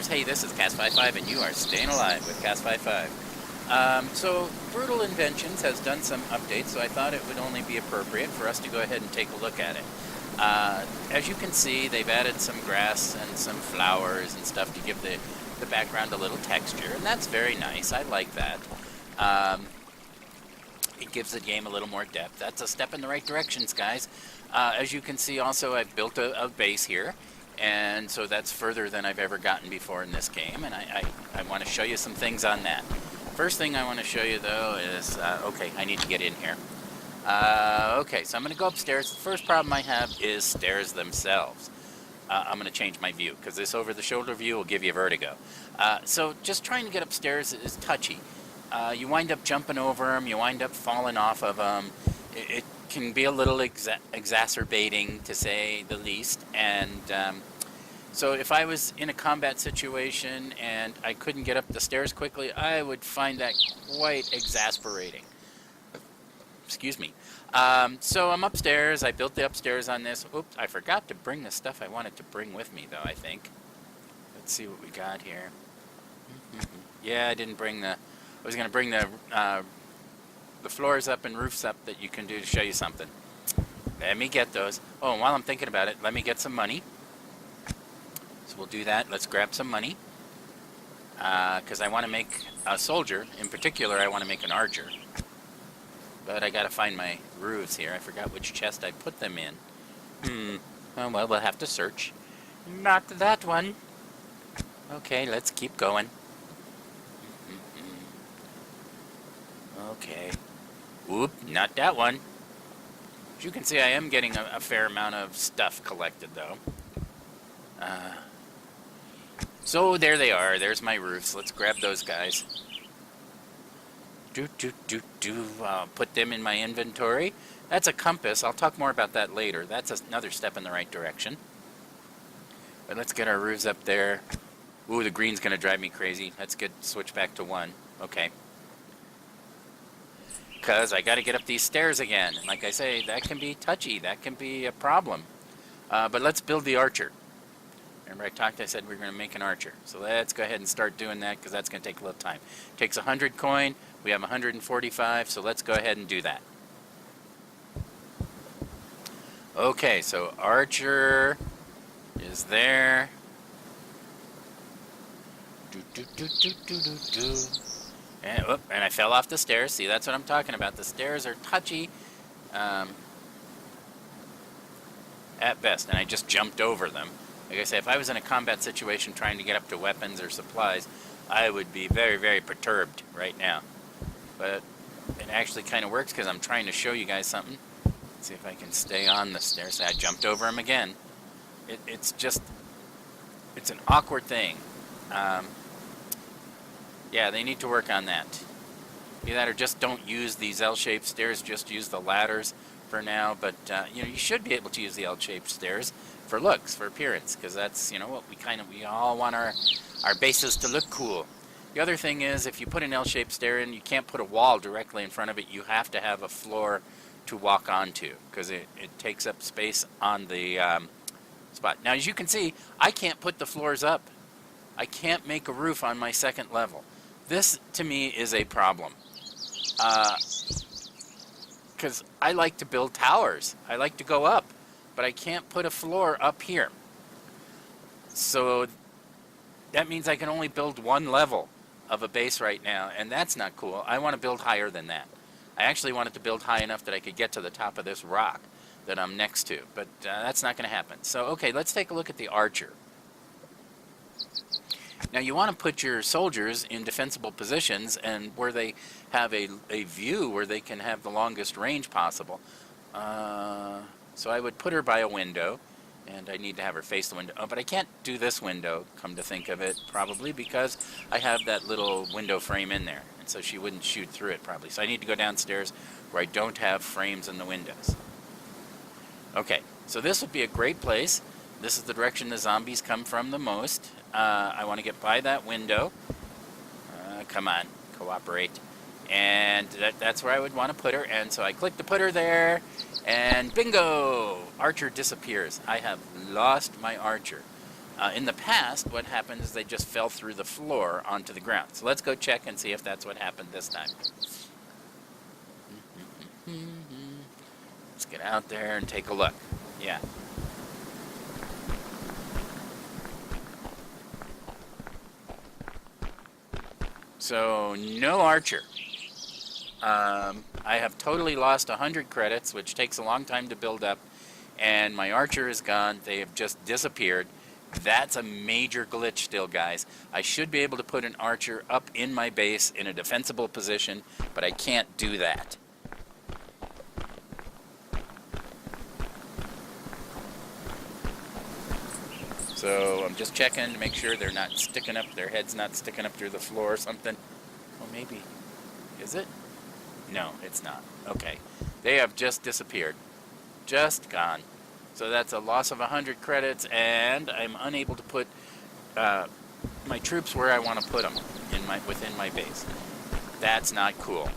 subscribers. Hey, this is Cast55, and you are staying alive with Cast55. So, Brutal Inventions has done some updates, so I thought it would only be appropriate for us to go ahead and take a look at it. As you can see, they've added some grass and some flowers and stuff to give the background a little texture, and that's very nice. I like that. It gives the game a little more depth. That's a step in the right directions, guys. As you can see, also, I've built a base here. And so that's further than I've ever gotten before in this game, and I want to show you some things on that. First thing I want to show you, though, is, okay, I need to get in here. Okay, so I'm going to go upstairs. The first problem I have is stairs themselves. I'm going to change my view, because this over-the-shoulder view will give you vertigo. So just trying to get upstairs is touchy. You wind up jumping over them, you wind up falling off of them. It can be a little exacerbating, to say the least, and so if I was in a combat situation and I couldn't get up the stairs quickly, I would find that quite exasperating. Excuse me. So I'm upstairs. I built the upstairs on this. Oops, I forgot to bring the stuff I wanted to bring with me, though, I think. Let's see what we got here. Yeah, I didn't bring the... I was going to bring the floors up and roofs up that you can do to show you something. Let me get those. Oh, and while I'm thinking about it, let me get some money. So we'll do that. Let's grab some money. Because I want to make a soldier. In particular, I want to make an archer. But I got to find my roofs here. I forgot which chest I put them in. Oh, well, we'll have to search. Not that one. Okay, let's keep going. Okay. Oop, not that one. As you can see, I am getting a fair amount of stuff collected, though. So there they are. There's my roofs. Let's grab those guys. Put them in my inventory. That's a compass. I'll talk more about that later. That's another step in the right direction. But let's get our roofs up there. Ooh, the green's going to drive me crazy. Let's switch back to 1. Okay. Because I got to get up these stairs again. And like I say, that can be touchy. That can be a problem. But let's build the archer. Remember I said we were going to make an archer. So let's go ahead and start doing that, because that's going to take a little time. It takes 100 coin. We have 145, so let's go ahead and do that. Okay, so archer is there. And I fell off the stairs. See, that's what I'm talking about. The stairs are touchy at best, and I just jumped over them. Like I say, if I was in a combat situation trying to get up to weapons or supplies, I would be very, very perturbed right now. But it actually kind of works, because I'm trying to show you guys something. Let's see if I can stay on the stairs. I jumped over them again. It's an awkward thing. Yeah, they need to work on that. Either that or just don't use these L-shaped stairs, just use the ladders for now. But, you should be able to use the L-shaped stairs for looks, for appearance, because that's, what we all want our bases to look cool. The other thing is, if you put an L-shaped stair in, you can't put a wall directly in front of it. You have to have a floor to walk onto, because it takes up space on the spot. Now, as you can see, I can't put the floors up. I can't make a roof on my second level. This, to me, is a problem. Because I like to build towers. I like to go up. But I can't put a floor up here. So that means I can only build 1 level of a base right now, and that's not cool. I want to build higher than that. I actually wanted to build high enough that I could get to the top of this rock that I'm next to, but that's not going to happen. So, okay, let's take a look at the archer. Now, you want to put your soldiers in defensible positions and where they have a view where they can have the longest range possible. So I would put her by a window, and I need to have her face the window. Oh, but I can't do this window, come to think of it, probably because I have that little window frame in there, and so she wouldn't shoot through it, probably. So I need to go downstairs where I don't have frames in the windows. Okay, so this would be a great place. This is the direction the zombies come from the most. I want to get by that window. Come on, cooperate. And that's where I would want to put her, and so I click to put her there. And bingo! Archer disappears. I have lost my archer. In the past, what happened is they just fell through the floor onto the ground. So let's go check and see if that's what happened this time. Let's get out there and take a look. Yeah. So, no archer. I have totally lost 100 credits, which takes a long time to build up, and my archer is gone. They have just disappeared. That's a major glitch still, guys. I should be able to put an archer up in my base in a defensible position, but I can't do that. So I'm just checking to make sure they're not sticking up, their head's not sticking up through the floor or something. Well, maybe. Is it? No, it's not. Okay. They have just disappeared. Just gone. So that's a loss of 100 credits, and I'm unable to put my troops where I want to put them within my base. That's not cool.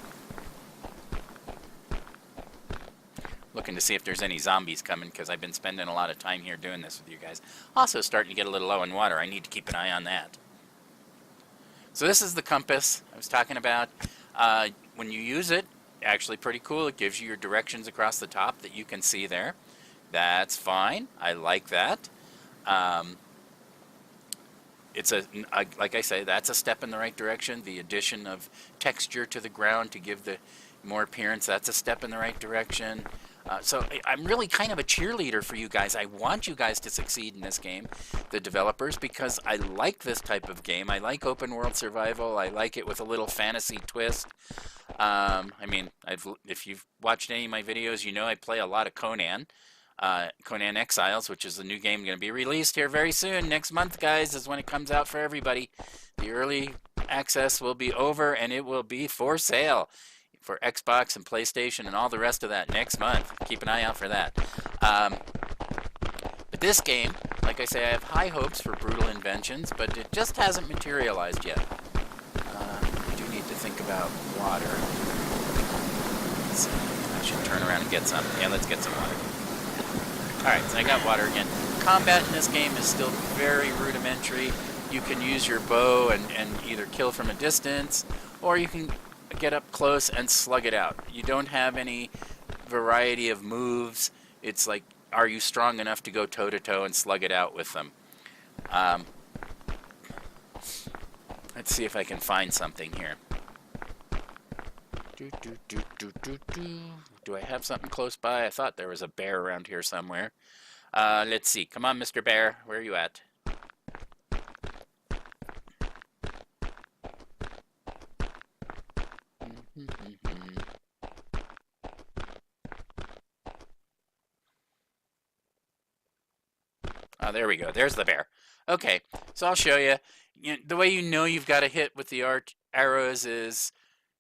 Looking to see if there's any zombies coming, because I've been spending a lot of time here doing this with you guys. Also starting to get a little low in water. I need to keep an eye on that. So this is the compass I was talking about. When you use it, actually pretty cool. It gives you your directions across the top that you can see there. That's fine. I like that. Like I say, that's a step in the right direction. The addition of texture to the ground to give the more appearance, that's a step in the right direction. So I'm really kind of a cheerleader for you guys. I want you guys to succeed in this game, the developers, because I like this type of game. I like open world survival. I like it with a little fantasy twist. I mean, if you've watched any of my videos, you know I play a lot of Conan. Conan Exiles, which is the new game going to be released here very soon. Next month, guys, is when it comes out for everybody. The early access will be over, and it will be for sale for Xbox and PlayStation and all the rest of that next month. Keep an eye out for that. But this game, like I say, I have high hopes for Brutal Inventions, but it just hasn't materialized yet. I do need to think about water. So I should turn around and get some. Yeah, let's get some water. Alright, so I got water again. Combat in this game is still very rudimentary. You can use your bow and either kill from a distance, or you can get up close and slug it out. You don't have any variety of moves. It's like, are you strong enough to go toe-to-toe and slug it out with them? Let's see if I can find something here. Do I have something close by? I thought there was a bear around here somewhere. Let's see. Come on, Mr. Bear. Where are you at? Oh, there we go. There's the bear. Okay, so I'll show you. The way you know you've got a hit with the arrows is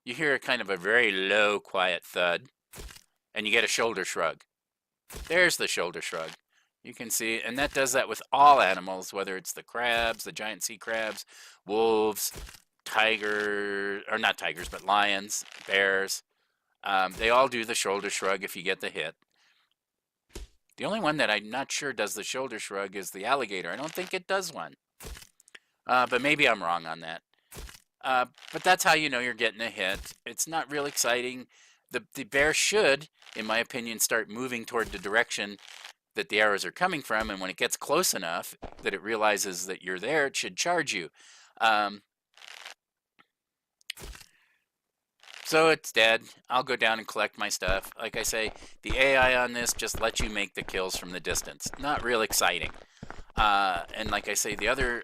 you hear kind of a very low, quiet thud, and you get a shoulder shrug. There's the shoulder shrug. You can see, and that does that with all animals, whether it's the crabs, the giant sea crabs, wolves, tigers, or not tigers, but lions, bears. They all do the shoulder shrug if you get the hit. The only one that I'm not sure does the shoulder shrug is the alligator. I don't think it does one. But maybe I'm wrong on that. But that's how you know you're getting a hit. It's not real exciting. The bear should, in my opinion, start moving toward the direction that the arrows are coming from, and when it gets close enough that it realizes that you're there, it should charge you. So it's dead. I'll go down and collect my stuff. Like I say, the AI on this just lets you make the kills from the distance. Not real exciting. And like I say, the other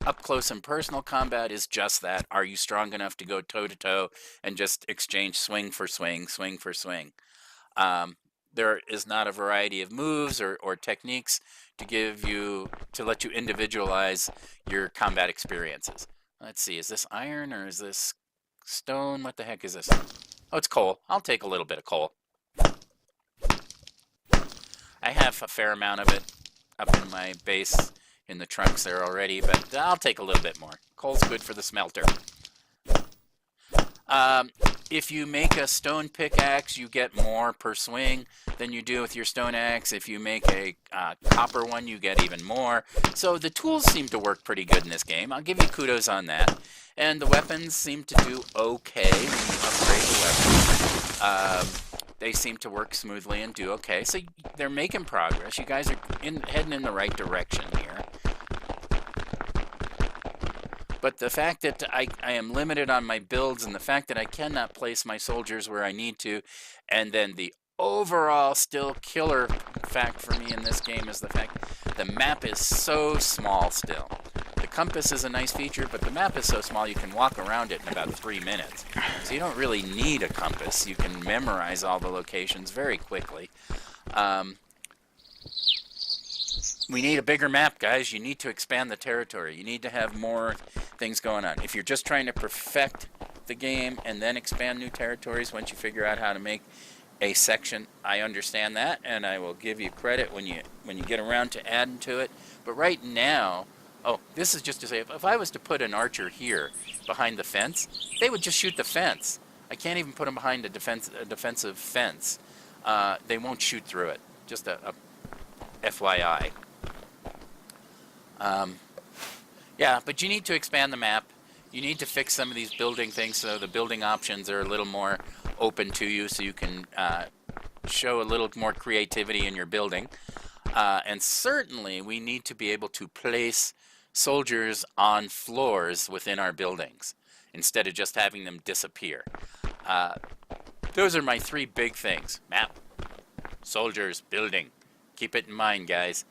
up close and personal combat is just that. Are you strong enough to go toe-to-toe and just exchange swing for swing, swing for swing? There is not a variety of moves or techniques to let you individualize your combat experiences. Let's see, is this iron or is this stone? What the heck is this? Oh, it's coal. I'll take a little bit of coal. I have a fair amount of it up in my base in the trunks there already, but I'll take a little bit more. Coal's good for the smelter. If you make a stone pickaxe, you get more per swing than you do with your stone axe. If you make a copper one, you get even more. So the tools seem to work pretty good in this game. I'll give you kudos on that. And the weapons seem to do okay when you upgrade the weapons. They seem to work smoothly and do okay. So they're making progress. You guys are heading in the right direction here. But the fact that I am limited on my builds and the fact that I cannot place my soldiers where I need to, and then the overall still killer fact for me in this game is the fact the map is so small still. The compass is a nice feature, but the map is so small you can walk around it in about 3 minutes. So you don't really need a compass. You can memorize all the locations very quickly. We need a bigger map, guys. You need to expand the territory. You need to have more things going on. If you're just trying to perfect the game and then expand new territories once you figure out how to make a section, I understand that, and I will give you credit when you get around to adding to it. But right now, oh, this is just to say, if I was to put an archer here behind the fence, they would just shoot the fence. I can't even put them behind a defensive fence. They won't shoot through it. Just a FYI. Yeah, but you need to expand the map. You need to fix some of these building things so the building options are a little more open to you, so you can show a little more creativity in your building. And certainly we need to be able to place soldiers on floors within our buildings instead of just having them disappear. Those are my 3 big things. Map, soldiers, building. Keep it in mind, guys.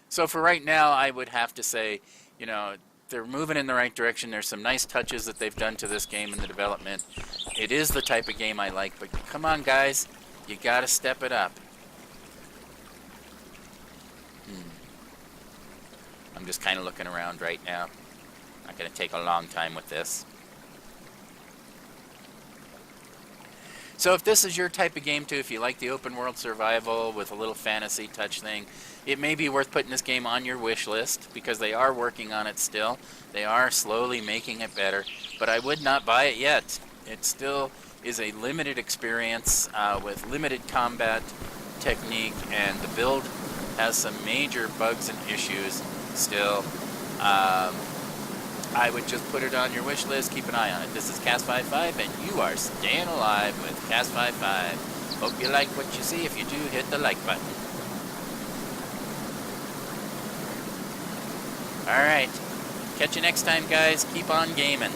So for right now, I would have to say, you know, they're moving in the right direction. There's some nice touches that they've done to this game in the development. It is the type of game I like, but come on, guys. You got to step it up. I'm just kind of looking around right now. Not going to take a long time with this. So if this is your type of game too, if you like the open world survival with a little fantasy touch thing, it may be worth putting this game on your wish list because they are working on it still. They are slowly making it better, but I would not buy it yet. It still is a limited experience with limited combat technique, and the build has some major bugs and issues still. I would just put it on your wish list. Keep an eye on it. This is Cas55, and you are staying alive with Cas55. Hope you like what you see. If you do, hit the like button. Alright. Catch you next time, guys. Keep on gaming.